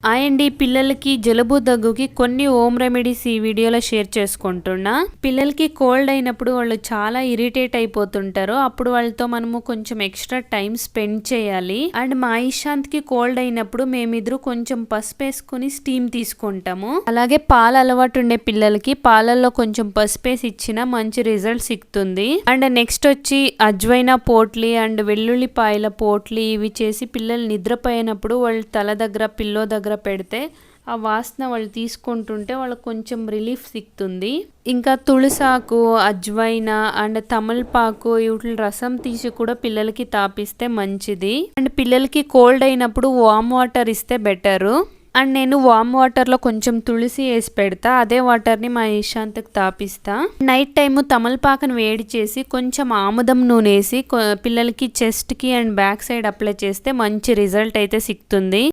అండి పిల్లలకి జలుబు దగ్గుకి కొన్ని హోమ్ రెమెడీస్ ఈ వీడియోలో షేర్ చేసుకుంటున్నా. పిల్లలకి కోల్డ్ అయినప్పుడు వాళ్ళు చాలా ఇరిటేట్ అయిపోతుంటారు. అప్పుడు వాళ్ళతో మనము కొంచెం ఎక్స్ట్రా టైం స్పెండ్ చేయాలి. అండ్ మా ఇషాంత్ కి కోల్డ్ అయినప్పుడు మేమిద్దరు కొంచెం పసుపు వేసుకుని స్టీమ్ తీసుకుంటాము. అలాగే పాల అలవాటు ఉండే పిల్లలకి పాలల్లో కొంచెం పసుపు వేసి ఇచ్చిన మంచి రిజల్ట్ సిక్తుంది. అండ్ నెక్స్ట్ వచ్చి అజ్వైనా పోట్లీ అండ్ వెల్లుల్లిపాయల పోట్లీ ఇవి చేసి పిల్లలు నిద్రపోయినప్పుడు వాళ్ళ తల దగ్గర పిల్లో దగ్గర పెడితే ఆ వాసన వాళ్ళు తీసుకుంటుంటే వాళ్ళకి కొంచెం రిలీఫ్ సిక్తుంది. ఇంకా తులసాకు, అజ్వైనా అండ్ తమలపాకు వీటి రసం తీసి కూడా పిల్లలకి తాపిస్తే మంచిది. అండ్ పిల్లలకి కోల్డ్ అయినప్పుడు వామ్ వాటర్ ఇస్తే బెటరు. అండ్ నేను వామ్ వాటర్లో కొంచెం తులసి వేసి పెడతా. అదే వాటర్ని మా ఇషాంత్కి తాపిస్తా. నైట్ టైము తమలపాకును వేడి చేసి కొంచెం ఆముదం నూనె వేసి పిల్లలకి చెస్ట్కి అండ్ బ్యాక్ సైడ్ అప్లై చేస్తే మంచి రిజల్ట్ అయితే సిక్తుంది.